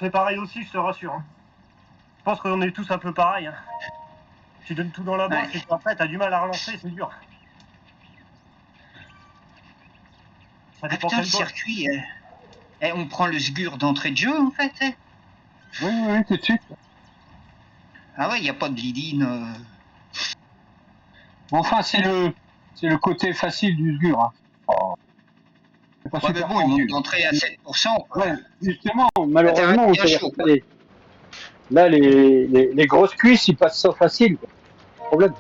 fait pareil aussi, je te rassure. Hein. Je pense qu'on est tous un peu pareil. Hein. Tu donnes tout dans la boîte et après t'as du mal à relancer, c'est dur. Ça dépend putain, le circuit. On prend le sgur d'entrée de jeu en fait. Oui, tout de suite. Ah ouais, il n'y a pas de lead-in. Enfin, c'est le côté facile du sgur. Hein. Oh. C'est pas super mais bon, il monte d'entrée à 7%. Quoi. Ouais, justement, malheureusement, là, les grosses cuisses, ils passent ça facile. Quoi. Problème.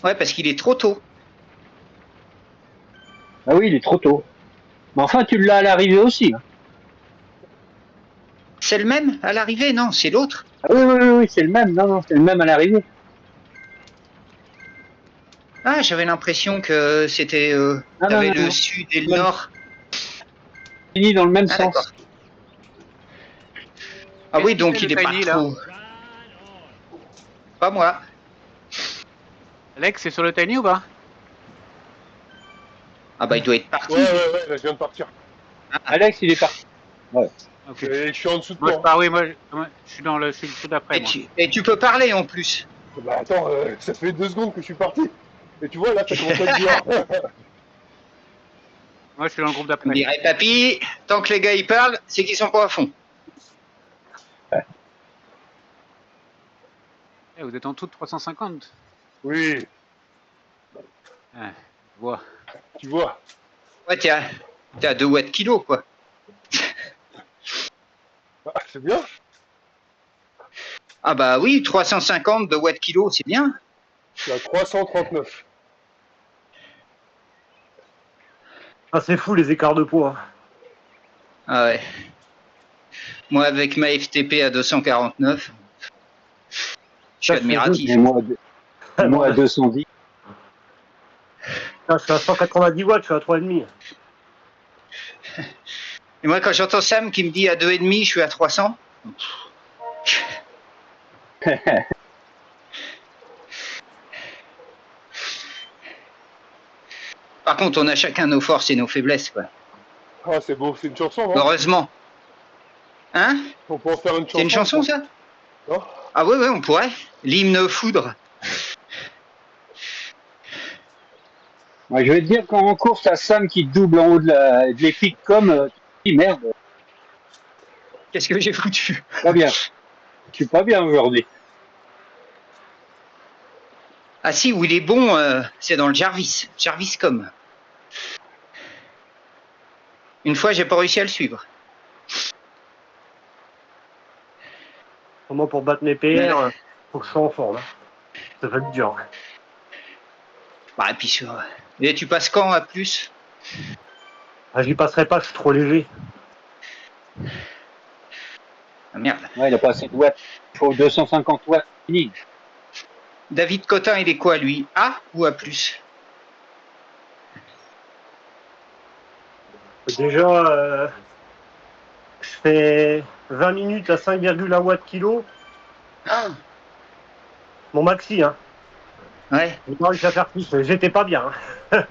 Ouais, parce qu'il est trop tôt. Ah oui, il est trop tôt. Mais enfin, tu l'as à l'arrivée aussi. Hein. C'est le même à l'arrivée, non, c'est l'autre. Ah oui, c'est le même. Non, c'est le même à l'arrivée. Ah, j'avais l'impression que c'était t'avais le sud et le nord. Fini dans le même sens. Ah oui, donc il est pas trop. Pas moi. Alex, c'est sur le tiny ou pas? Ah bah il doit être parti. Ouais, là, je viens de partir. Ah. Alex, il est parti. Ouais. Okay. Et je suis en dessous de toi. Moi, je suis dans le tout d'après. Et tu peux parler en plus. Bah attends, ça fait 2 secondes que je suis parti. Et tu vois, là, ça commence à être dur. Moi, je suis dans le groupe d'après. On dirait papy, tant que les gars ils parlent, c'est qu'ils sont pas à fond. Vous êtes en tout de 350. Oui. Je vois. Tu vois. Ouais, t'es à 2 watts kilo, quoi. Ah, c'est bien. Ah bah oui, 350 de watts kilo, c'est bien. Je suis à 339. Ah, c'est fou les écarts de poids. Ah ouais. Moi, avec ma FTP à 249, je suis admiratif. Et moi à 210. Je suis à 190 watts, je suis à 3,5. Et moi, quand j'entends Sam qui me dit à 2,5, je suis à 300. Par contre, on a chacun nos forces et nos faiblesses, quoi. Ah, c'est beau, c'est une chanson, non? Heureusement. Hein? On peut en faire une chanson. C'est une chanson, ça? Non? Ah oui, on pourrait. L'hymne foudre. Ouais, je vais te dire, quand en course, t'as Sam qui double en haut de l'épique comme, tu dis merde. Qu'est-ce que j'ai foutu? Pas bien. Je suis pas bien aujourd'hui. Ah si, où il est bon, c'est dans le Jarvis. Jarvis.com. Une fois, j'ai pas réussi à le suivre. Moi, pour battre mes PR, faut que je sois en forme. Hein. Ça va être dur. Bah, et puis sur... Et tu passes quand à plus? Ah, j'y passerai pas, je suis trop léger. Ah merde. Ouais, il a pas assez de watts. Il faut 250 watts. Fini. David Cotin, il est quoi, lui? A ou A plus? Déjà, je fais 20 minutes à 5,1 watts kilo. Ah. Mon maxi, hein. Ouais. J'ai pas réussi à faire plus, j'étais pas bien. Hein.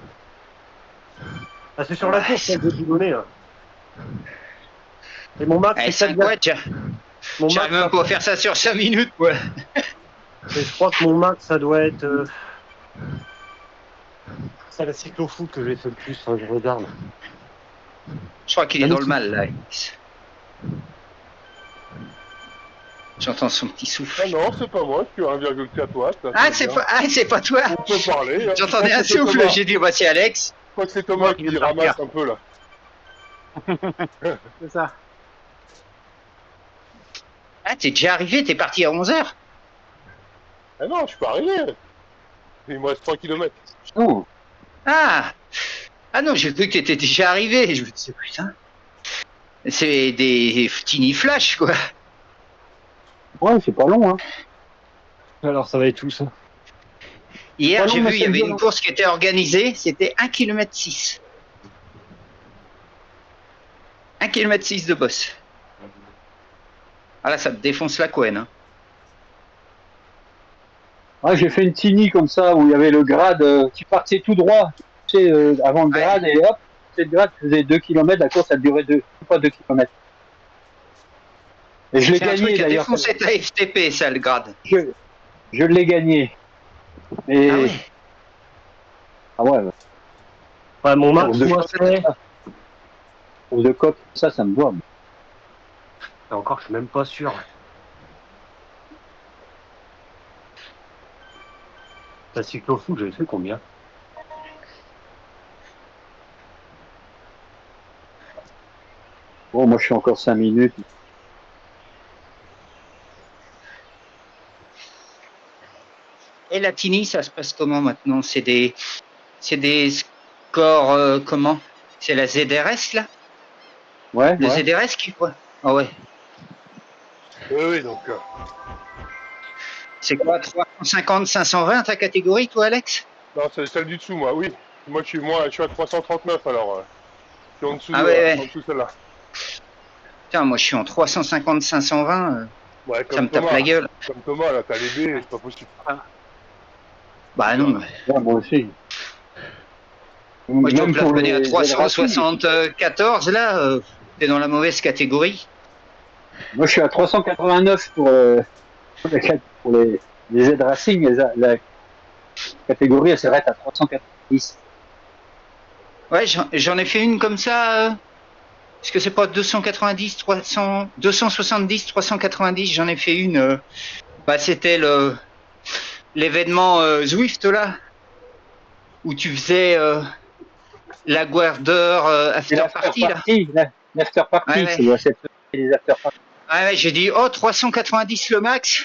Ah, c'est sur la course que j'ai donné. Hein. Et mon max, c'est 5 watts, j'arrive même pas à faire ça sur 5 minutes, quoi. Et je crois que mon max, ça doit être... C'est la cyclo-foot que j'ai fait le plus, hein, je regarde. Je crois qu'il est dans le mal, là. J'entends son petit souffle. Ah non, c'est pas moi, je suis à 1,4 watts. C'est pas toi. On peut parler. J'entendais un souffle, j'ai dit, voici Alex. Je crois que c'est Thomas qui ramasse un peu, là. C'est ça. Ah, t'es déjà arrivé, t'es parti à 11h. Ah non, je suis pas arrivé. Il me reste 3 km. Oh. Ah non, j'ai cru que t'étais déjà arrivé. Je me disais, putain. C'est des tiny flash, quoi. Ouais, c'est pas long, hein. Alors, ça va être tout, ça. Hier, j'ai vu, il y avait une course qui était organisée, c'était 1,6 km. 1,6 km de boss. Ah là, ça te défonce la couenne. Hein. Ouais, j'ai fait une tiny comme ça, où il y avait le grade, tu partais tout droit, tu sais, avant le grade, et hop, c'est le grade, tu faisais 2 km, la course, ça durait pas 2 km. Et je l'ai C'est un truc gagné à d'ailleurs. défoncer ta FTP, ça, le grade. Je l'ai gagné. Et... Ah ouais. Ah ouais. Ouais, mon max, Course de moi, côte, c'est... course de côte, ça me doit. Et encore, je suis même pas sûr. La cyclo-foot, j'avais fait combien? Bon, moi je suis encore 5 minutes. Et la Tini, ça se passe comment maintenant? C'est des scores comment? C'est la ZRS là? Ouais, Le ouais. ZRS qui quoi? Ah ouais. Oui, donc. C'est quoi? 350, 520 ta catégorie, toi, Alex? Non, c'est celle du dessous, moi, oui. Moi, je suis à 339, alors. Je suis en dessous Ah de ouais, ouais. en dessous de celle-là. Putain, moi je suis en 350, 520. Ouais, Ça me tape la gueule. Comme Thomas, là, t'as les B, c'est pas possible. Bah non. Ouais, moi aussi. Moi je dois Même pour plafonner à les Z-Racing. 374 là. T'es dans la mauvaise catégorie. Moi je suis à 389 pour les Z-Racing. La catégorie elle s'arrête à 390. Ouais, j'en ai fait une comme ça. Est-ce que c'est pas 290, 300, 270, 390? J'en ai fait une. Bah, c'était l'événement Zwift là, où tu faisais la Guarder Et after l'after party là. party, l'after party, Ouais, ouais. ça doit être les after party. Ouais, ouais, j'ai dit, oh, 390 le max.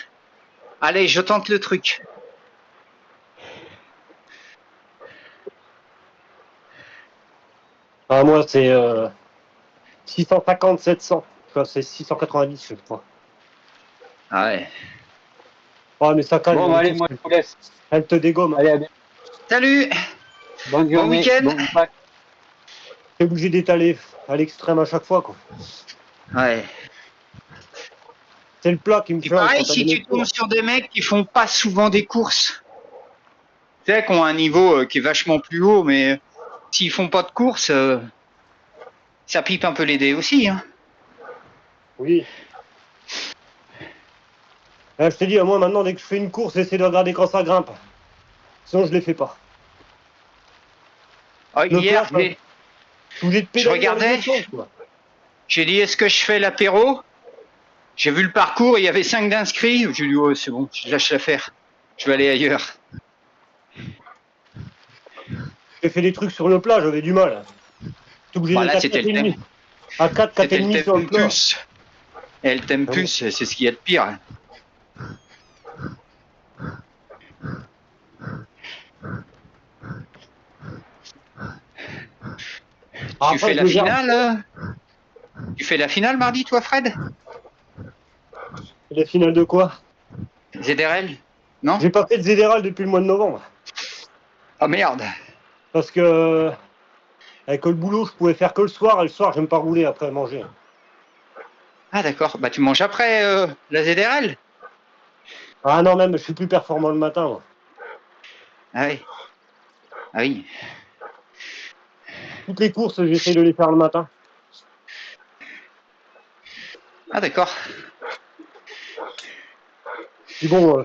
Allez, je tente le truc. Ah, moi, c'est 650, 700. Enfin, c'est 690, je crois. Ah ouais. Ouais, mais ça calme. Bon, allez, moi je vous laisse. Elle te dégomme. Allez, à bientôt. Salut, Bonne bon journée. week-end. Bon pack. T'es obligé d'étaler à l'extrême à chaque fois, quoi. Ouais. C'est le plat qui me Puis flingue pareil, quand t'as si des tu tombes courses. sur des mecs qui font pas souvent des courses, tu sais, qui ont un niveau qui est vachement plus haut, mais s'ils font pas de courses, ça pipe un peu les dés aussi, hein. Oui. Je t'ai dit, moi, maintenant, dès que je fais une course, j'essaie de regarder quand ça grimpe. Sinon, je les fais pas. Ah, Le hier, plat, je suis obligé de je pédaler dans les regardais, deux sens, quoi. j'ai dit, est-ce que je fais l'apéro? J'ai vu le parcours, il y avait 5 d'inscrits. J'ai dit, oh, c'est bon, je lâche l'affaire. Je vais aller ailleurs. J'ai fait des trucs sur le plat, j'avais du mal. T'es obligé Bon, d'être là, à c'était le thème. 4,5. À 4, C'était le 4,5 sur le thème plat. plus. Et le thème Ah bon. plus, c'est ce qu'il y a de pire. Tu Après, fais je la le gère. finale Tu fais la finale mardi, toi, Fred? La finale de quoi? ZRL? Non? J'ai pas fait de Zédéral depuis le mois de novembre. Oh merde. Parce que, avec le boulot, je pouvais faire que le soir. Et le soir, j'aime pas rouler après manger. Ah d'accord. Bah tu manges après la ZRL? Ah non, même, je suis plus performant le matin, moi. Ah oui. Ah oui. Toutes les courses, j'essaie de les faire le matin. Ah d'accord. Puis bon,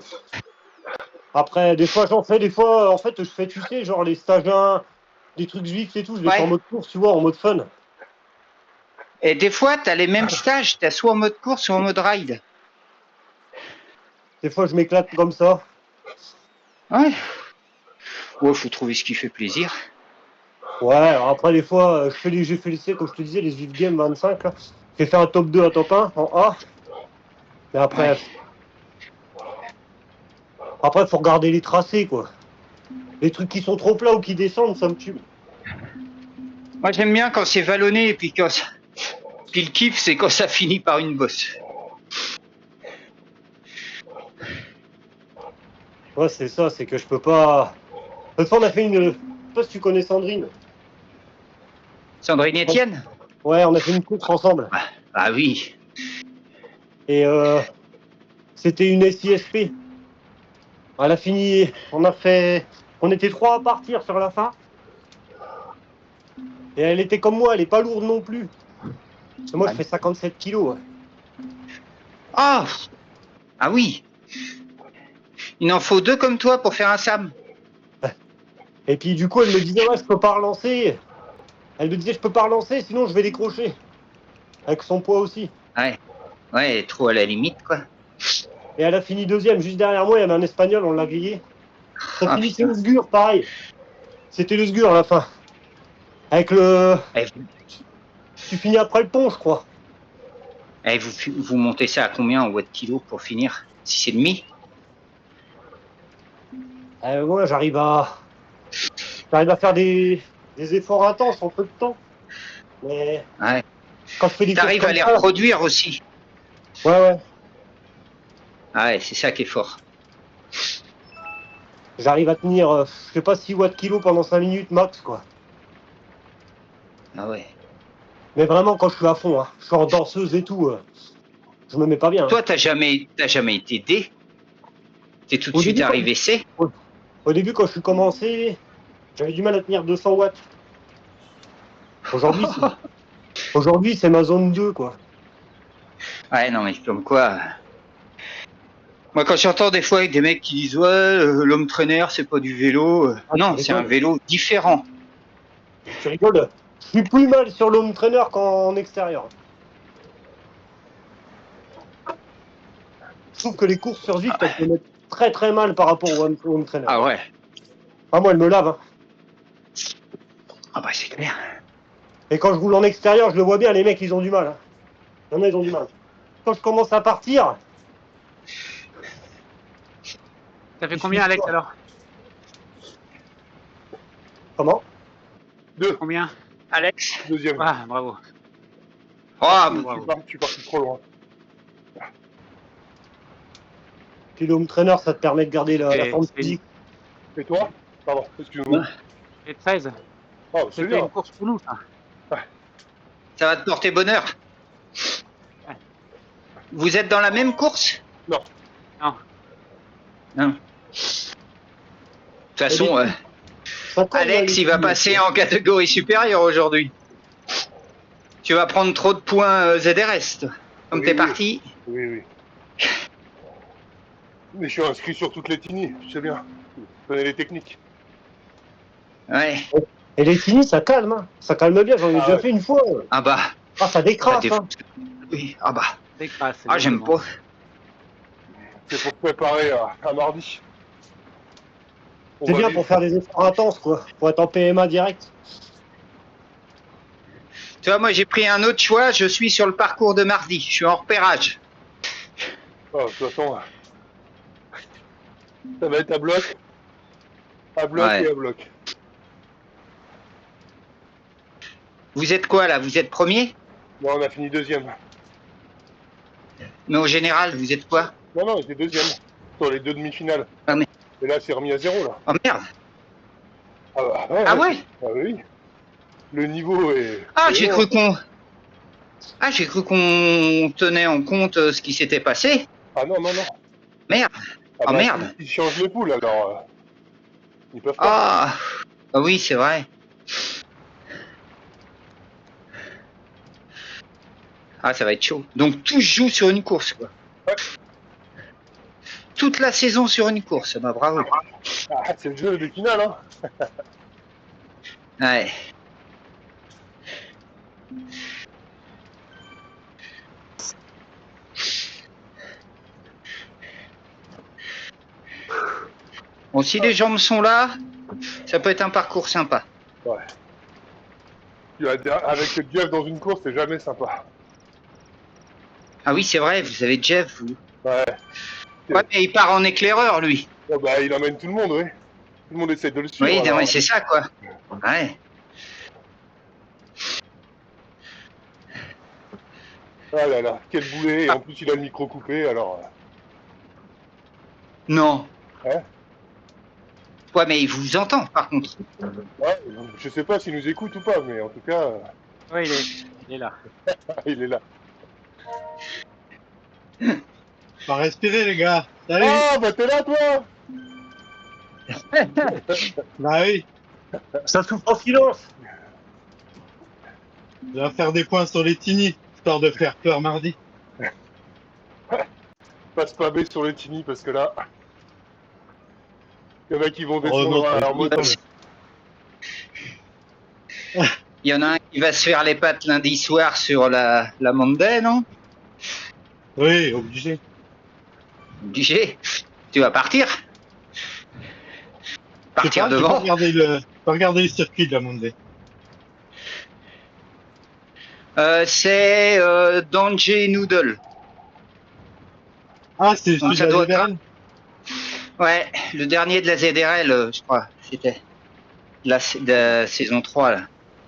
après, des fois, j'en fais, des fois, en fait, je fais, tu sais, genre les stages 1, des trucs vifs et tout, je les fais en Ouais. mode course, tu vois, en mode fun. Et des fois, t'as les mêmes stages. T'as soit en mode course, soit en mode ride. Des fois, je m'éclate comme ça. Ouais. Ouais, faut trouver ce qui fait plaisir. Ouais, alors après, des fois, j'ai fait les, comme je te disais, les Vif Game 25, là. J'ai fait un top 2 à top 1 en A. Mais Ouais. après, faut regarder les tracés, quoi. Les trucs qui sont trop plats ou qui descendent, ça me tue. Moi j'aime bien quand c'est vallonné et puis puis le kiff c'est quand ça finit par une bosse. Ouais, c'est ça, c'est que je peux pas. L'autre fois, on a fait une. Je sais pas si tu connais Sandrine. Sandrine Etienne? Ouais, on a fait une course ensemble. Ah oui. Et c'était une SISP. Elle a fini. On était 3 à partir sur la fin. Et elle était comme moi, elle est pas lourde non plus. Parce que moi, je fais 57 kilos. Ouais. Ah, ah oui. Il en faut 2 comme toi pour faire un SAM. Et puis du coup, elle me disait, ouais, je peux pas relancer. Elle me disait, je peux pas relancer, sinon je vais décrocher. Avec son poids aussi. Ouais. Ouais, trop à la limite, quoi. Et elle a fini deuxième, juste derrière moi, il y avait un Espagnol, on l'a grillé. Ça Ah, finissait putain. le sgur, pareil. C'était le sgur à la fin. Avec le... Eh, Tu finis après le pont, je crois. vous montez ça à combien en watts kilo pour finir? 6,5? Ouais, j'arrive à faire des efforts intenses en peu de temps. Mais Ouais. quand je fais des courses T'arrives à comme les ça... reproduire aussi. Ouais. Ah ouais, c'est ça qui est fort. J'arrive à tenir, je sais pas, 6 watts kilo pendant 5 minutes max, quoi. Ah ouais. Mais vraiment, quand je suis à fond, hein, je suis en danseuse et tout, je me mets pas bien. Hein. Toi, t'as jamais été D? T'es tout de Au suite début, arrivé C? Au début, quand je suis commencé, j'avais du mal à tenir 200 watts. Aujourd'hui, c'est ma zone 2, quoi. Ouais, non, mais comme quoi. Moi, quand j'entends des fois avec des mecs qui disent ouais, l'homme traîneur, c'est pas du vélo. Ah, Non, tu c'est un rigoles. vélo différent. Tu rigoles. Je suis plus mal sur l'home trainer qu'en extérieur. Je trouve que les courses sur Zwift, elles te mettent très très mal par rapport au home trainer. Ah ouais. Ah, moi, elle me lave. Hein. Ah bah c'est clair. Et quand je roule en extérieur, je le vois bien, les mecs, ils ont du mal. Hein. Il y en a, ils ont du mal. Quand je commence à partir... Ça fait je combien, suis Alex, fort. alors? Comment? 2, Combien? Alex? deuxième. Ah, bravo. Oh, Bravo. Je suis parti trop loin. Puis le home trainer, ça te permet de garder la Et forme c'est une- physique. Et toi? Pardon, excuse-moi. et 13. Ah, c'est C'était bien. une course pour nous, ça. ça va te porter bonheur. Ouais. Vous êtes dans la même course? Non. Non. De toute façon, Ça colle, Alex, il va passer en catégorie supérieure aujourd'hui. Tu vas prendre trop de points ZRS, toi. Comme Oui, t'es oui. parti. Oui. Mais je suis inscrit sur toutes les tinies, je sais bien. Je connais les techniques. Ouais. Et les tinis, ça calme. Hein. Ça calme bien. J'en ai déjà ouais. fait une fois. Ah bah. Ah, ça décrasse. Hein. Oui. Ah bah. Décrasse. Ah, j'aime exactement. pas. C'est pour préparer à mardi. On C'est va bien vivre. pour faire des efforts intenses, quoi. Pour être en PMA direct. Tu vois, moi, j'ai pris un autre choix. Je suis sur le parcours de mardi. Je suis en repérage. Ah, de toute façon, ça va être à bloc. À bloc Ouais. et à bloc. Vous êtes quoi, là? Vous êtes premier? Non, on a fini deuxième. Mais au général, vous êtes quoi? Non, on était deuxième. Sur les 2 demi-finales. Ah, mais... Et là, c'est remis à 0, là. Oh merde. Ah, bah, ouais. Ah ouais? Ah oui. Le niveau est... Ah, est j'ai haut, cru hein. qu'on... Ah, j'ai cru qu'on tenait en compte ce qui s'était passé. Ah non. Merde. Ah Oh bah, merde. ils changent les poules, alors... ils peuvent pas. Ah oui, c'est vrai. Ah, ça va être chaud. Donc, tout se joue sur une course, quoi. Ouais. Toute la saison sur une course. Bah, bravo. Ah, c'est le jeu des finales, hein. Ouais. Bon, si les jambes sont là, ça peut être un parcours sympa. Ouais. Avec Jeff dans une course, c'est jamais sympa. Ah oui, c'est vrai, vous avez Jeff, vous. Ouais. Ouais, mais il part en éclaireur, lui. Oh, bah, il emmène tout le monde, oui. Tout le monde essaie de le suivre. Oui, alors. non, mais c'est ça, quoi. Ouais. Ah là là, quel boulet. Et en plus, il a le micro coupé, alors... Non. Hein? Ouais, mais il vous entend, par contre. Ouais, je sais pas s'il nous écoute ou pas, mais en tout cas, Oui, il est là. il est là. Pas respirer, les gars. Salut. Ah, bah t'es là, toi. Bah oui, Ça souffre en silence. je vais faire des points sur les Tini, histoire de faire peur mardi. Passe pas B sur les Tini parce que là. Il y en a qui vont Oh, non, descendre ça à va leur être moto. cool, Il y en a un qui va se faire les pattes lundi soir sur la Monday, non? Oui, obligé. Obligé. Tu vas partir? Je sais Partir pas, j'ai devant? pas regardé le circuit de la Monday. C'est Danger Noodle. Ah, c'est Donc celui ça de la doit ZRL? Ouais, le dernier de la ZRL, je crois. C'était de la saison 3, là.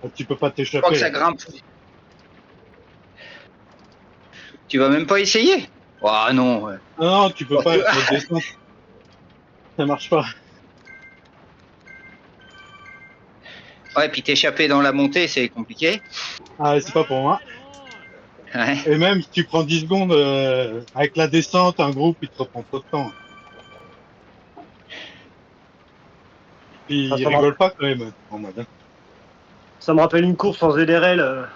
Ah, tu peux pas Je crois que t'échapper, ça là. grimpe. Tu vas même pas essayer? Oh non. Ouais. Ah non, tu peux pas, il faut descendre. Ça marche pas. Ouais, puis t'échapper dans la montée, c'est compliqué. Ah, c'est pas pour moi. Ouais. Et même si tu prends 10 secondes, avec la descente, un groupe, il te reprend trop de temps. Puis Ah, il rigole pas quand même, en mode. Hein. Ça me rappelle une course en ZRL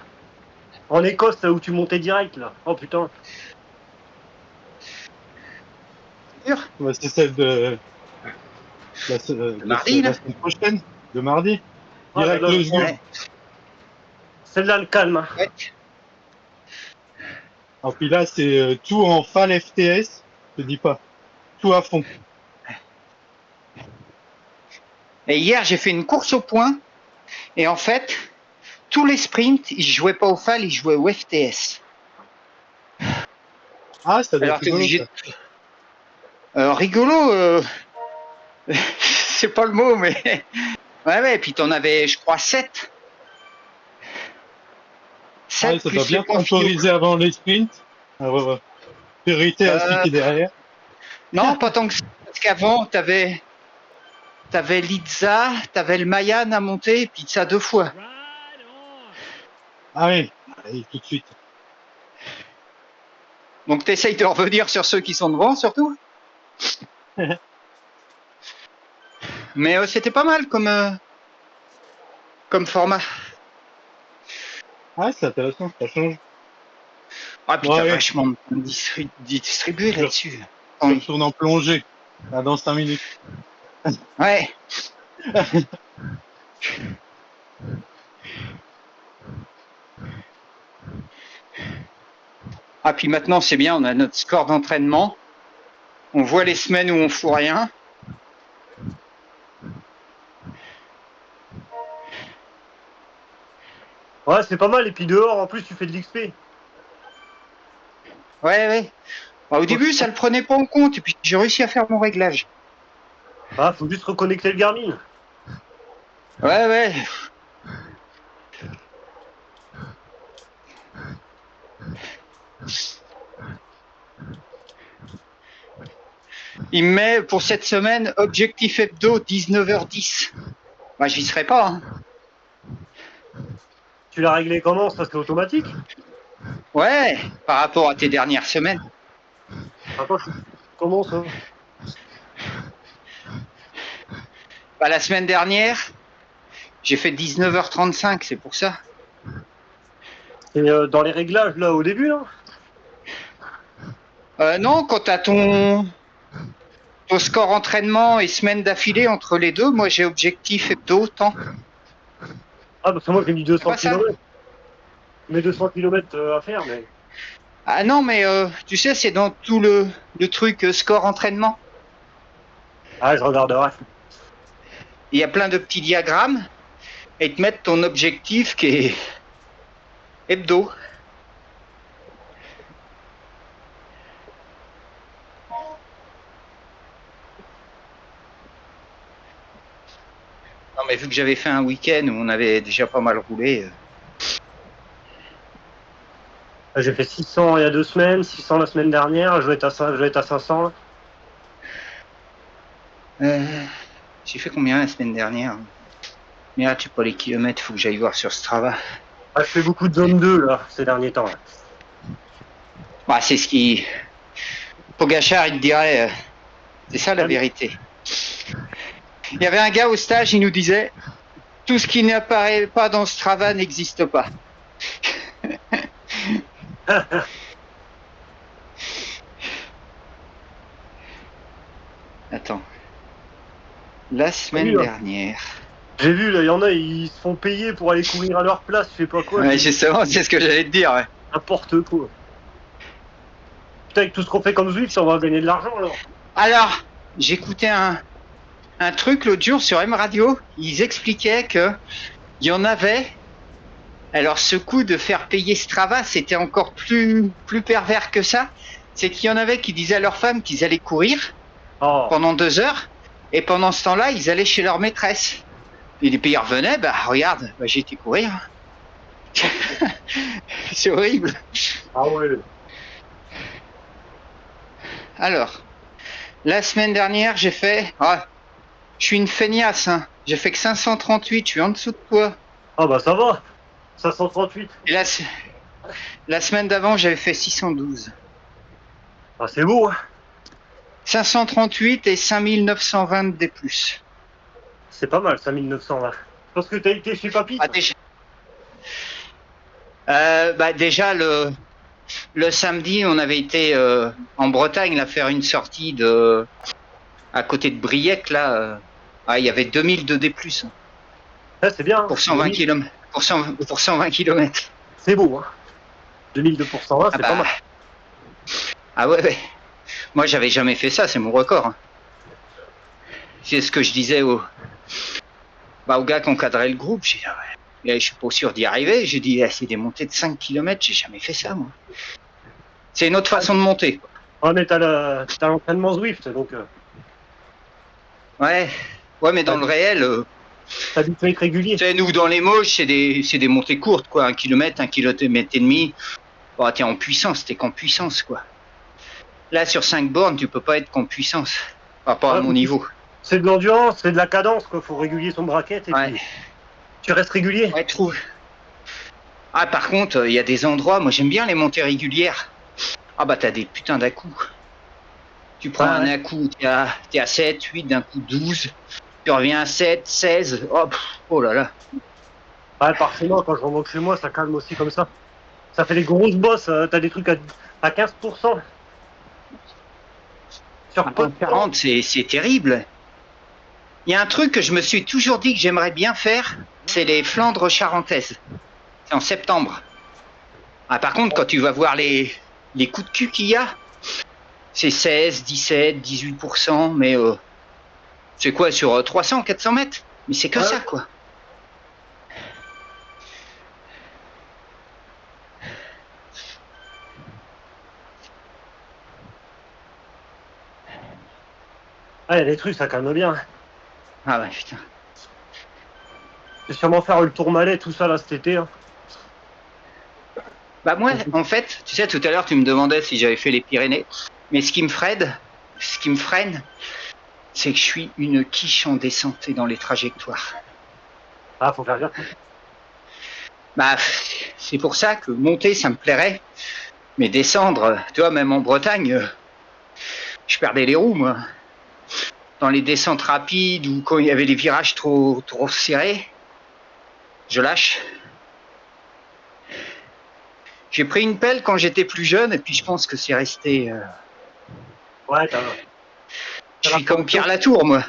en Écosse, là où tu montais direct, là. Oh putain. Ouais, c'est celle de mardi, là la semaine prochaine, de mardi. Ah, Direct là, le second. Ouais. Celle-là, le calme. Hein. Ouais. Alors puis là, c'est tout en FAL FTS, je te dis pas. Tout à fond. Et hier, j'ai fait une course au point. Et en fait, tous les sprints, ils jouaient pas au FAL, ils jouaient au FTS. Ah, ça doit Alors être t'es rigolo, obligé ça. rigolo, c'est pas le mot, mais ouais, et puis t'en avais, je crois, 7. Ah, ça doit Plus les bien points finaux. temporiser avant les sprints. Alors, priorité à celui qui est derrière. Non, pas tant que ça, parce qu'avant, t'avais l'Itza, t'avais le Mayan à monter, et puis ça 2 fois. Ah oui, allez, tout de suite. Donc t'essayes de revenir sur ceux qui sont devant, surtout. Mais c'était pas mal comme format. Ah, c'est intéressant, ça change. Ah, puis Ouais, t'as ouais. vachement de distribué Je- là-dessus. Je Oui. retourne en plongée. Là, dans 5 minutes. Ouais. Ah, puis maintenant, c'est bien, on a notre score d'entraînement. On voit les semaines où on fout rien. Ouais, c'est pas mal. Et puis dehors, en plus, tu fais de l'XP. Ouais. Bah, au début, ça le prenait pas en compte, et puis j'ai réussi à faire mon réglage. Ah, faut juste reconnecter le Garmin. Ouais. Il me met pour cette semaine objectif hebdo 19h10. Bah, j'y serai pas. Hein. Tu l'as réglé comment? Ça, c'est automatique? Ouais, par rapport à tes dernières semaines. Attends, comment ça? Bah, la semaine dernière, j'ai fait 19h35, c'est pour ça. C'est dans les réglages, là, au début, là? Non, quand t'as ton score entraînement et semaine d'affilée entre les deux, moi j'ai objectif hebdo temps. Ah, parce que moi, j'ai mis 200 Pas ça? km. Mes 200 km à faire, mais... Ah non, mais tu sais, c'est dans tout le truc score entraînement. Ah, je regarderai. Il y a plein de petits diagrammes et ils te mettent ton objectif qui est hebdo. Non, mais vu que j'avais fait un week-end où on avait déjà pas mal roulé. J'ai fait 600 il y a 2 semaines, 600 la semaine dernière, je vais être à 500. Là. J'ai fait combien la semaine dernière? Mais là, tu sais pas les kilomètres, faut que j'aille voir sur Strava. Ah, je fais beaucoup de zone 2 là, ces derniers temps. Là. Bah, c'est ce qui. Pogachar, il te dirait. C'est ça la vérité. Il y avait un gars au stage, il nous disait tout ce qui n'apparaît pas dans Strava n'existe pas. Attends. La semaine Oui, hein. dernière. J'ai vu, là, il y en a, ils se font payer pour aller courir à leur place, je sais pas quoi. Ouais, justement, c'est ce que j'allais te dire. Ouais. N'importe quoi. Putain, avec tout ce qu'on fait comme Zwift, on va gagner de l'argent, alors. Alors, j'écoutais un truc l'autre jour sur M Radio. Ils expliquaient que il y en avait. Alors, ce coup de faire payer Strava, c'était encore plus pervers que ça. C'est qu'il y en avait qui disaient à leurs femmes qu'ils allaient courir Oh. pendant 2 heures. Et pendant ce temps-là, ils allaient chez leur maîtresse. Et les payeurs revenaient, bah regarde, bah, j'ai été courir. C'est horrible. Ah ouais. Alors, la semaine dernière, j'ai fait... Ah, je suis une feignasse, hein. J'ai fait que 538, je suis en dessous de toi. Ah bah ça va. 538. Et la semaine d'avant, j'avais fait 612. Ah c'est beau, hein. 538 et 5920 des plus. C'est pas mal, 5920. Parce que t'as été chez Papy. Ah, déjà. Déjà, le samedi, on avait été en Bretagne là, faire une sortie à côté de Briec. Là, il y avait 2000 de D+. Ah, c'est bien. Hein. Pour 120 km. Pour 120 km. C'est beau, hein. 2002 pour 120, c'est pas mal. Ah ouais. Moi, j'avais jamais fait ça, c'est mon record. Hein. C'est ce que je disais au gars qui encadrait le groupe. J'ai dit, ah ouais, je suis pas sûr d'y arriver. J'ai dit, c'est des montées de 5 km, j'ai jamais fait ça, moi. C'est une autre façon de monter. Ah, mais t'as l'entraînement Zwift, donc. Ouais, mais dans le réel, T'as du truc régulier. tu sais, nous, dans les moches, c'est des montées courtes, quoi. 1 km, 1 km et demi. Bon, t'es en puissance, t'es qu'en puissance, quoi. Là, sur 5 bornes, tu peux pas être qu'en puissance. Par rapport à mon niveau. C'est de l'endurance, c'est de la cadence, quoi. Faut régulier son braquette et puis tu restes régulier. Ouais, trouve. Ah, par contre, il y a des endroits, moi j'aime bien les montées régulières. Ah bah t'as des putains d'à-coups. Tu prends un à-coup, t'es à 7, 8, d'un coup 12. Tu reviens à 7, 16. Oh là là. Ouais, forcément, quand je remonte chez moi, ça calme aussi comme ça. Ça fait des grosses bosses, t'as des trucs à 15%. Sur Par contre, 40, c'est terrible. Il y a un truc que je me suis toujours dit que j'aimerais bien faire, c'est les Flandres charentaises. C'est en septembre. Ah, par contre, quand tu vas voir les coups de cul qu'il y a, c'est 16, 17, 18%, mais c'est quoi, sur 300, 400 mètres? Mais c'est que ça, quoi. Ah, il y a des trucs, ça calme bien. Ah ouais, putain. Je vais sûrement faire le Tourmalet, tout ça, là, cet été. Hein. Bah moi, en fait, tu sais, tout à l'heure, tu me demandais si j'avais fait les Pyrénées. Mais ce qui me freine, c'est que je suis une quiche en descente et dans les trajectoires. Ah, faut faire gaffe. Bah, c'est pour ça que monter, ça me plairait. Mais descendre, tu vois, même en Bretagne, je perdais les roues, moi. Dans les descentes rapides ou quand il y avait des virages trop serrés, je lâche. J'ai pris une pelle quand j'étais plus jeune et puis je pense que c'est resté... Ouais, je suis comme Pierre Latour, moi.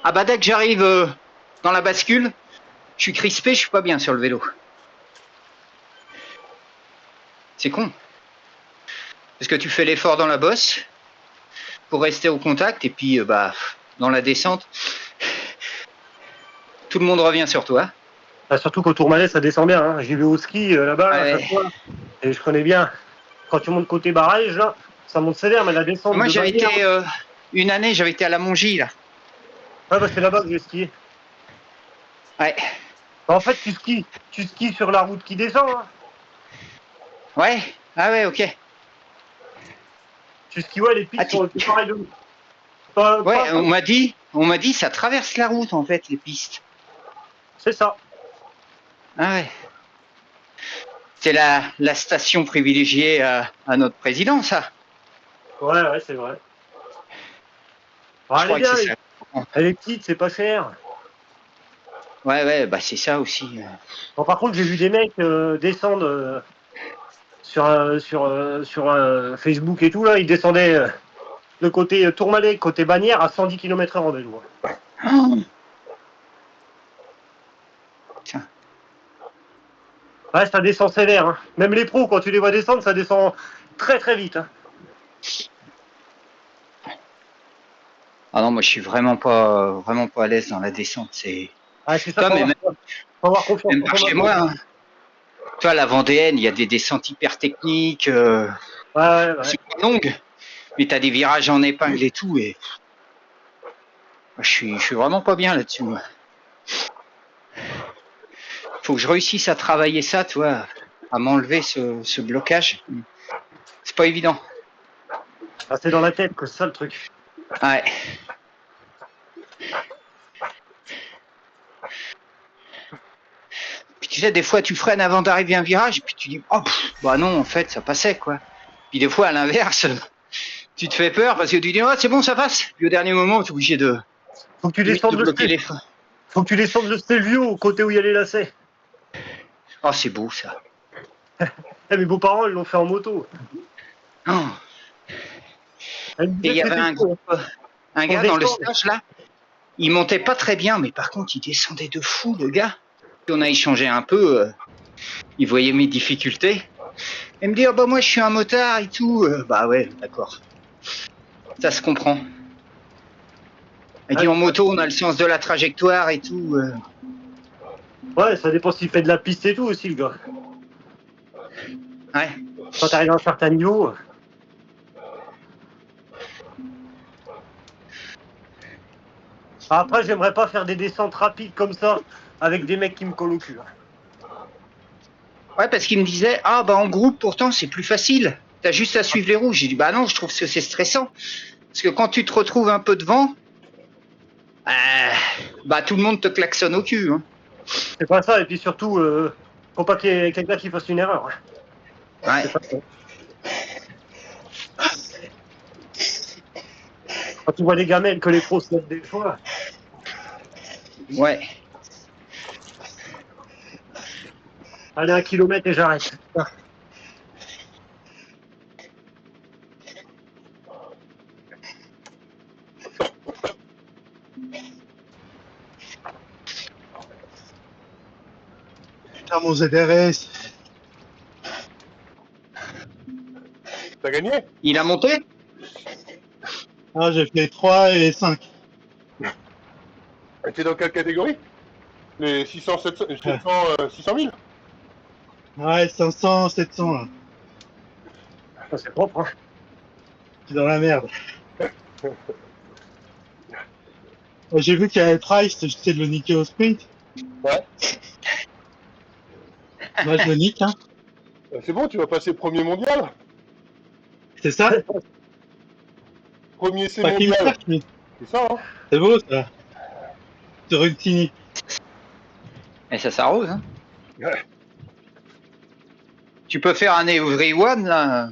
Ah bah dès que j'arrive dans la bascule, je suis crispé, je suis pas bien sur le vélo. C'est con. Parce que tu fais l'effort dans la bosse pour rester au contact et puis dans la descente, tout le monde revient sur toi. Ah, surtout qu'au Tourmalet, ça descend bien. Hein. J'y vais au ski là-bas, à chaque fois. Et je connais bien. Quand tu montes côté barrage, là, ça monte sévère, mais la descente. Moi, j'avais été une année, j'avais été à la Mongie, là. Ouais, bah c'est là-bas que j'ai skié. Ouais. En fait, tu skis sur la route qui descend. Hein. Ouais. Ah ouais, ok. Tu skis, ouais, les pistes sont pareilles de l'eau. Ouais, on m'a dit, ça traverse la route, en fait, les pistes. C'est ça. Ah ouais. C'est la station privilégiée à notre président, ça. Ouais, c'est vrai. Je crois que c'est ça. Elle est petite, c'est pas cher. Ouais, bah c'est ça aussi. Bon, par contre, j'ai vu des mecs descendre sur Facebook et tout, là. Ils descendaient le côté Tourmalet, côté Bagnères, à 110 km/h en vélo. Oh. Tiens. Ouais, ça descend sévère. Hein. Même les pros, quand tu les vois descendre, ça descend très très vite. Hein. Ah non, moi je suis vraiment pas à l'aise dans la descente. C'est. Ah, c'est ça, Toi, mais faut avoir confiance. même par chez moi, hein. Toi, la Vendéenne, il y a des descentes hyper techniques, Ouais. super longues, mais t'as des virages en épingle et tout, et moi, je suis vraiment pas bien là-dessus. Moi. Faut que je réussisse à travailler ça, tu vois, à m'enlever ce blocage. C'est pas évident. Ah, c'est dans la tête, que c'est ça le truc. Ouais. Puis tu sais, des fois, tu freines avant d'arriver à un virage, et puis tu dis, oh, bah non, en fait, ça passait, quoi. Puis des fois, à l'inverse, tu te fais peur parce que tu dis, oh, c'est bon, ça passe. Puis au dernier moment, tu es obligé de Faut que tu descendes le bloquer les Stelvio. freins. Faut que tu descendes le Stelvio au côté où il y a les lacets. Oh, c'est beau, ça. Eh, mes beaux-parents, ils l'ont fait en moto. Oh. Elle me Et disait il y que avait c'était un cool. Faut gars dans le descendre. stage, là, il montait pas très bien, mais par contre, il descendait de fou, le gars. Puis on a échangé un peu, il voyait mes difficultés. Il me dit, oh, bah moi, je suis un motard et tout. Bah ouais, d'accord. Ça se comprend. Il dit, en moto, on a le sens de la trajectoire et tout. Ouais, ça dépend s'il fait de la piste et tout aussi, le gars. Ouais. Quand t'arrives à un certain niveau. Après, j'aimerais pas faire des descentes rapides comme ça avec des mecs qui me collent au cul. Ouais, parce qu'il me disait, ah bah en groupe, pourtant, c'est plus facile. T'as juste à suivre les rouges. J'ai dit, bah non, je trouve que c'est stressant. Parce que quand tu te retrouves un peu devant, bah tout le monde te klaxonne au cul. Hein. C'est pas ça, et puis surtout, faut pas qu'il y ait quelqu'un qui fasse une erreur. Ouais. C'est pas ça. Quand tu vois les gamelles que les pros se mettent des fois, Ouais. allez 1 kilomètre et j'arrête. Putain, mon ZRS. T'as gagné? Il a monté? Ah, j'ai fait 3 et 5. Et t'es dans quelle catégorie? Les 600, 600 000? Ouais, 500, 700, là. Ça, c'est propre. Hein. Je suis dans la merde. J'ai vu qu'il y avait Price, j'essaie de le niquer au sprint. Ouais. Moi, je le nique, hein. C'est bon, tu vas passer premier mondial? C'est ça? Premier C Pas qu'il me mondial. cherche, mais C'est ça, hein? c'est beau, ça. Sur une tini. Et ça s'arrose. Hein. Ouais. Tu peux faire un everyone, là.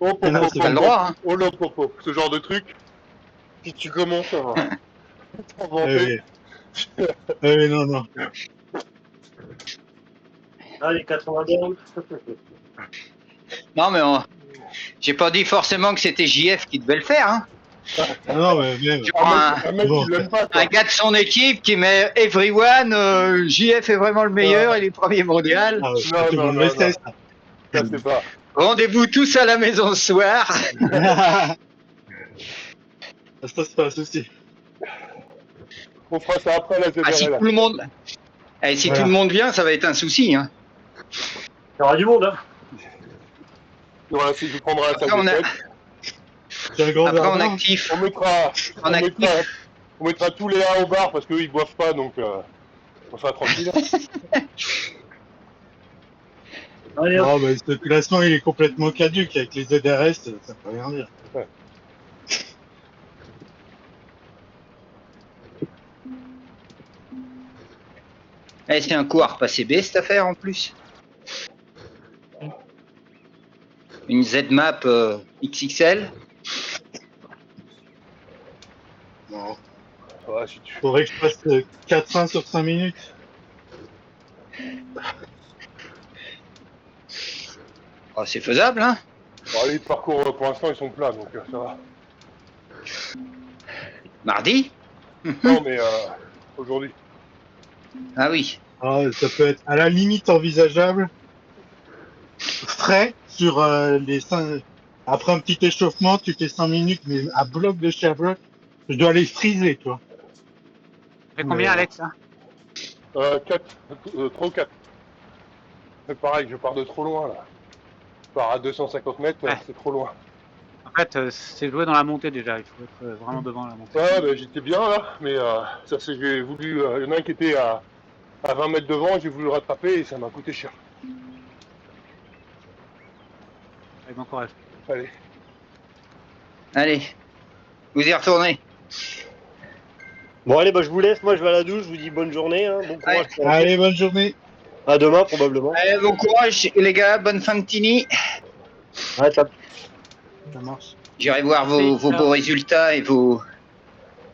Oh, Ah non, c'est T'as le droit. Hein. oh là, ce genre de truc. Si tu commences à t'inventer. Oui, non, non. Allez, 80 grammes. Non, mais j'ai pas dit forcément que c'était JF qui devait le faire. Hein. Ah non, mais même. Tu prends Un mec Bon, qui l'aime pas, quoi. un gars de son équipe qui met everyone, JF est vraiment le meilleur, il est premier mondial. Ah, ouais, Non, tout le non, monde non, le sait, ça. Ça, c'est pas. Rendez-vous tous à la maison ce soir. Ça, c'est pas un souci. On fera ça après la Ah, si ZRL. tout le monde, si Voilà. tout le monde vient, ça va être un souci. Hein. Il y aura du monde. Hein. Voilà, si je prendrai la Après, salle on, de a, fête. C'est un grand après, on jardin. active. On mettra tous les 1 au bar parce qu'eux ils boivent pas, donc on sera tranquille. Allez, hop. Non, mais ce classement, il est complètement caduque. Avec les ZRS, ça peut rien dire. C'est un coup à repasser B cette affaire en plus. Une Z-Map XXL. Non. Ouais, si tu... Faudrait que je fasse 4-1 sur 5 minutes. Oh, c'est faisable, hein. Bon, les parcours, pour l'instant, ils sont plats, donc ça va. Mardi? Non, mais aujourd'hui. Ah oui. Alors, ça peut être à la limite envisageable, frais sur les 5... Après un petit échauffement, tu fais 5 minutes, mais à bloc de chez bloc, je dois aller friser, tu vois. Ça fait Mais, combien, Alex, là 4, 3 ou 4. C'est pareil, je pars de trop loin, là. Je pars à 250 mètres, Ouais. c'est trop loin. En fait, c'est joué dans la montée déjà. Il faut être vraiment devant la montée. Ouais, bah, j'étais bien, là, mais ça, c'est, j'ai voulu... Il y en a un qui était à 20 mètres devant, j'ai voulu le rattraper et ça m'a coûté cher. Allez, bon courage. Allez. Allez, vous y retournez. Bon, allez, bah, je vous laisse. Moi, je vais à la douche. Je vous dis bonne journée. Hein. Bon courage. pour la allez, bonne journée. À demain, probablement. Allez, bon courage, les gars. Bonne fin de tini. Ouais, ça Ça marche. J'irai voir Merci, vos ciao. beaux résultats et vos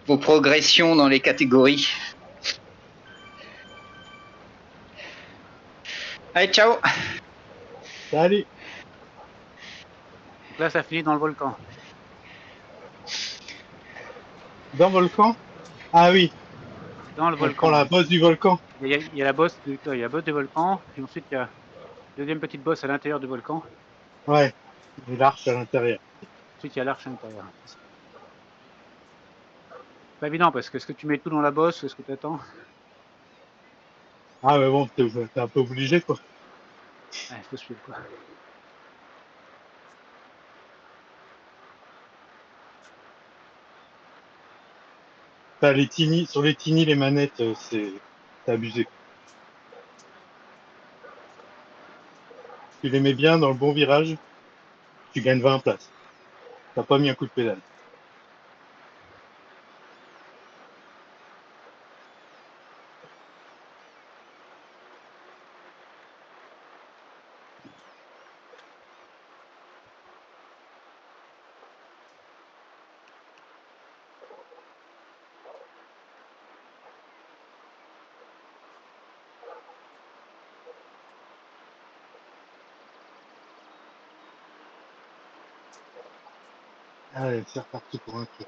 progressions dans les catégories. Allez, ciao. Salut. Donc là, ça finit dans le volcan. Dans le volcan? Ah oui, Dans le on prend volcan. la bosse du volcan. Il y a la bosse il y a la bosse du volcan. Puis ensuite, il y a la deuxième petite bosse à l'intérieur du volcan. Ouais, et l'arche à l'intérieur. Ensuite, il y a l'arche à l'intérieur. C'est pas évident parce que est-ce que tu mets tout dans la bosse ou est-ce que tu attends? Ah mais bon, t'es un peu obligé, quoi. Il faut suivre quoi. T'as les tini, sur les tini, les manettes, c'est abusé. Tu les mets bien dans le bon virage, tu gagnes 20 places. T'as pas mis un coup de pédale. Allez, c'est reparti pour un tour.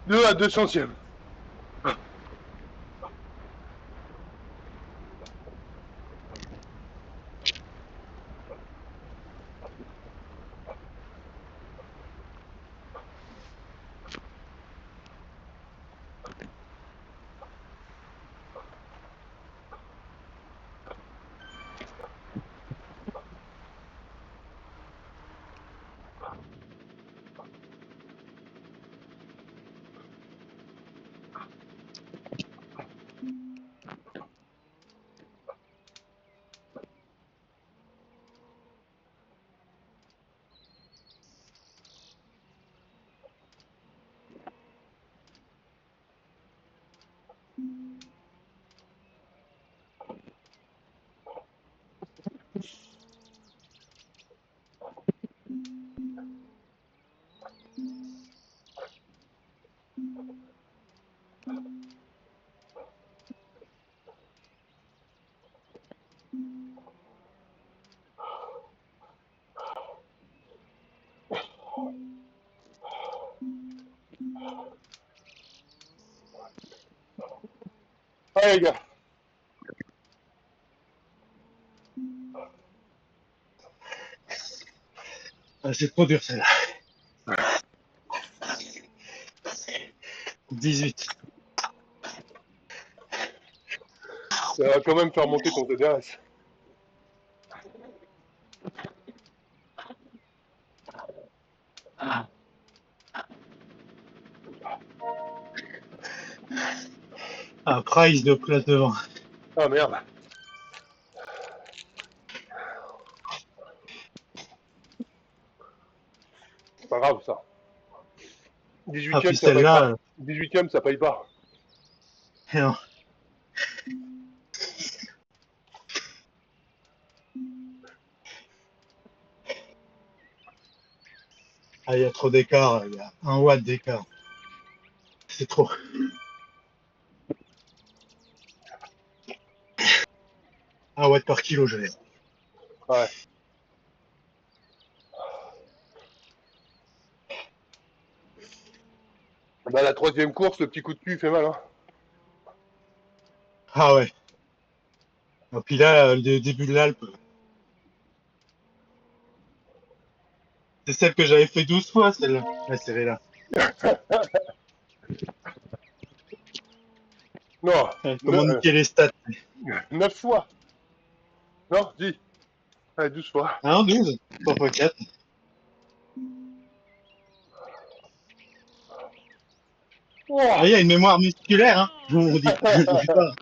2 à 200e. Allez les gars. Ah, c'est trop dur celle-là. 18. Ça va quand même faire monter ton TDRS. Ah, Price de place devant. Ah merde. C'est pas grave ça. Ah, puis 18e ça paye pas. celle-là, 18e ça paye pas. non. Ah, il y a trop d'écart, il y a 1 watt d'écart. C'est trop. 1 watt par kilo, je l'ai. Ouais. Bah la 3e course, le petit coup de cul fait mal hein. Ah ouais. Et puis là, le début de l'Alpe, c'est celle que j'avais fait 12 fois, celle-là. Ouais, celle-là. Non, Comment niquer les stats? 9 fois. Non, 10. Allez, 12 fois. Ah non, 12. 3 x 4. Ah, Oh, il y a une mémoire musculaire, hein. On dit, on dit pas.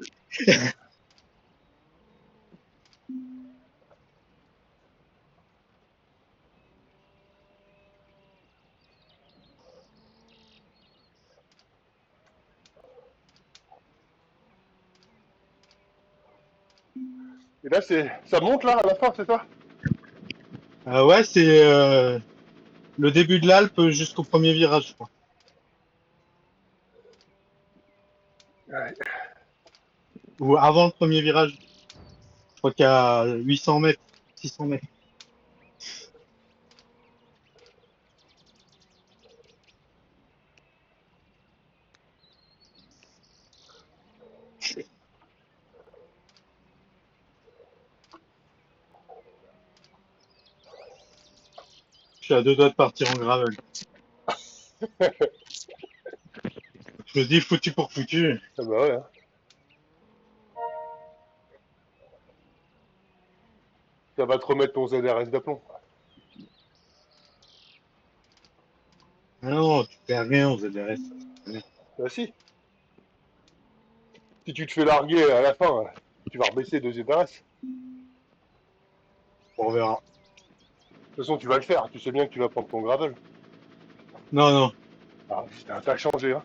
et là ça monte là à la fin, c'est ça? Ah ouais, c'est le début de l'Alpe jusqu'au premier virage, je crois. Ouais. Ou avant le premier virage. Je crois qu'il y a 800 mètres, 600 mètres. Je suis à 2 doigts de partir en gravel. Je me dis foutu pour foutu. Ah bah ouais. Hein. Ça va te remettre ton ZRS d'aplomb. Ah non, tu perds rien aux ZRS. Bah si. Si tu te fais larguer à la fin, tu vas rebaisser de ZRS. On verra. De toute façon, tu vas le faire. Tu sais bien que tu vas prendre ton gravel. Non, non. Ah, t'as changé, hein.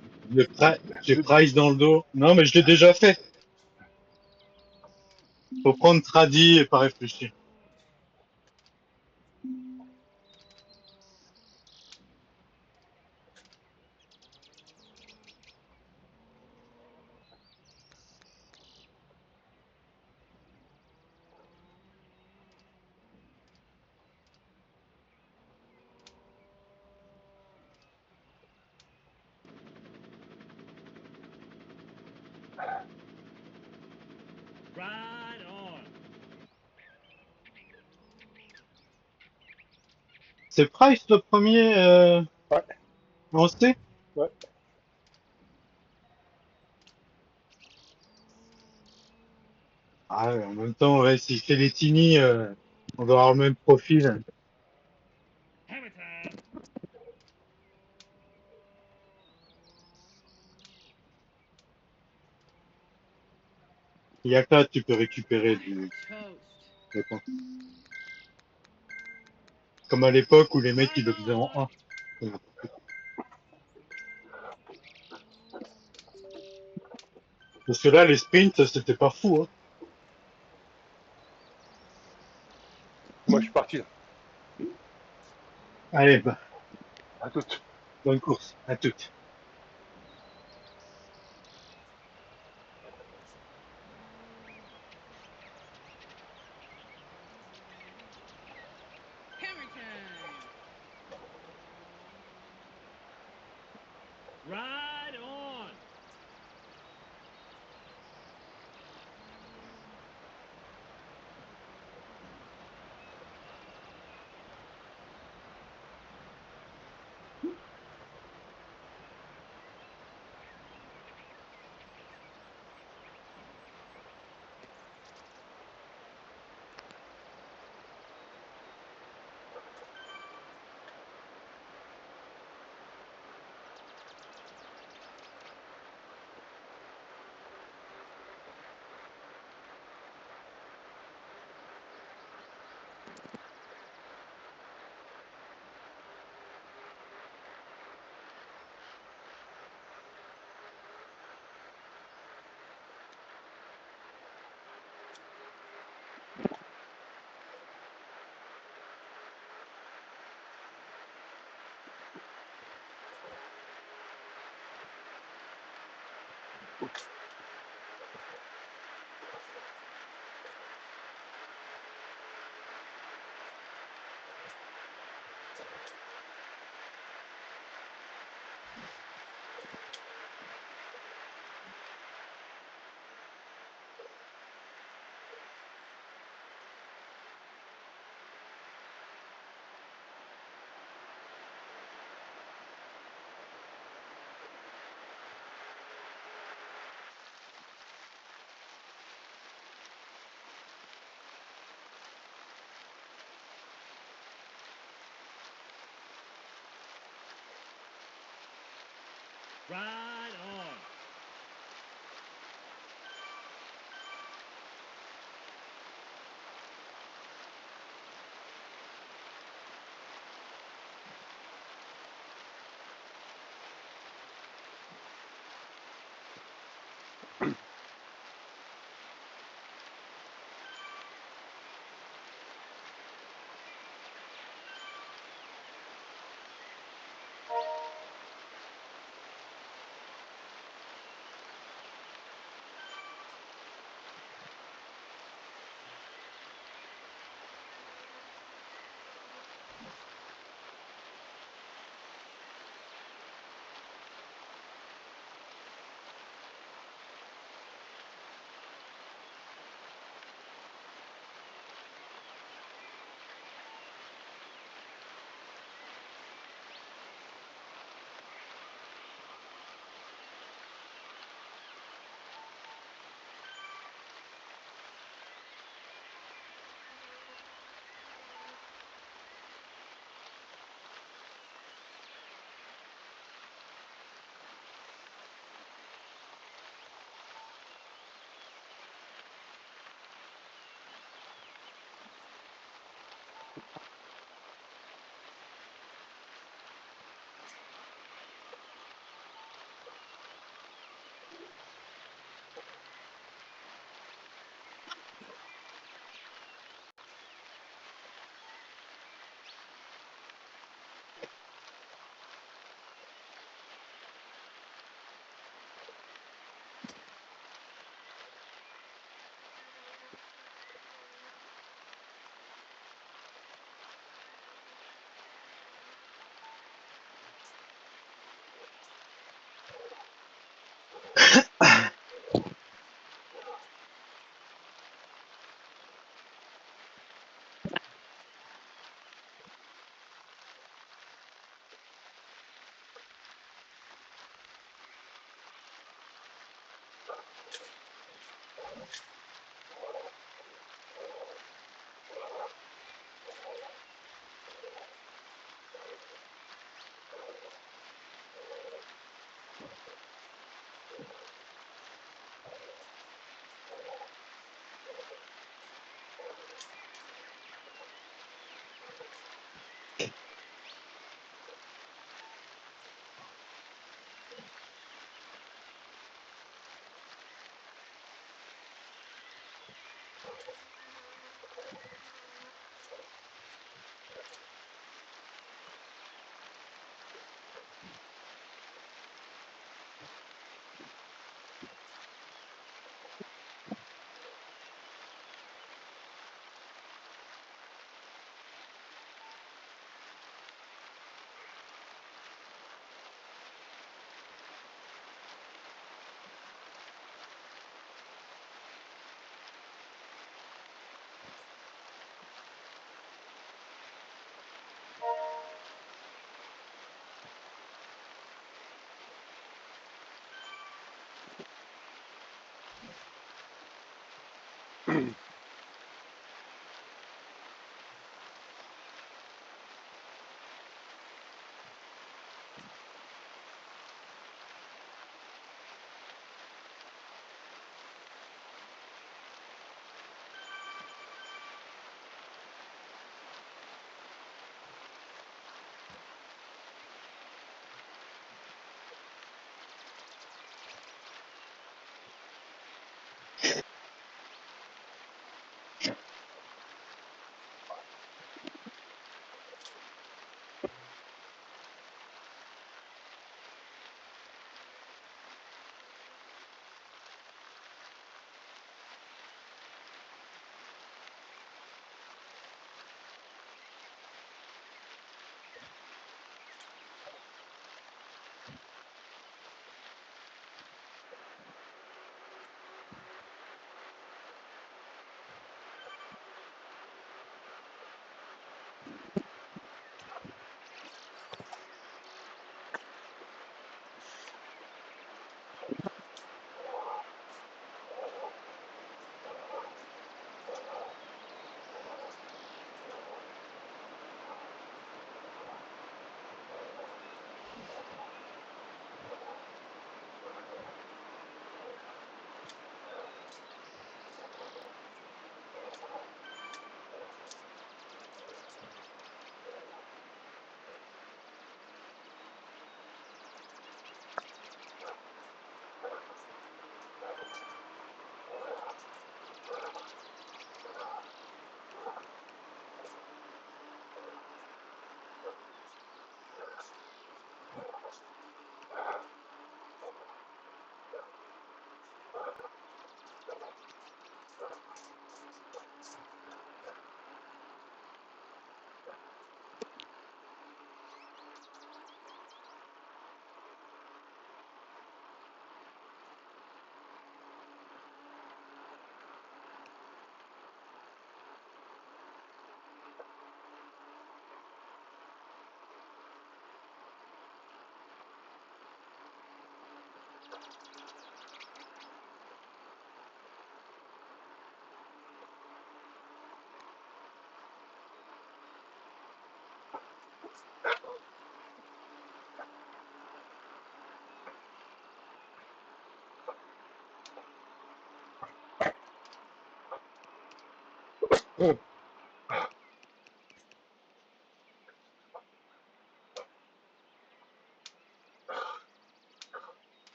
J'ai Price dans le dos. Non, mais je l'ai déjà fait. Faut prendre tradi et pas réfléchir. C'est Price le premier Ouais. lancé? Ouais. Ah ouais, en même temps, ouais, si c'est les Tini, on doit avoir le même profil. Il y a que là, tu peux récupérer des points. Comme à l'époque où les mecs, ils le faisaient en 1. Parce que là, les sprints, c'était pas fou, hein. Moi, je suis parti là. Allez, bah, À toutes. bonne course, à toutes.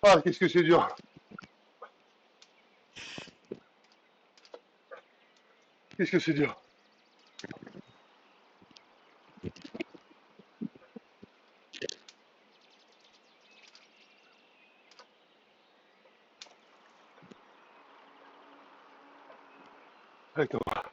Ah, qu'est-ce que c'est dur. Qu'est-ce que c'est dur. Attends.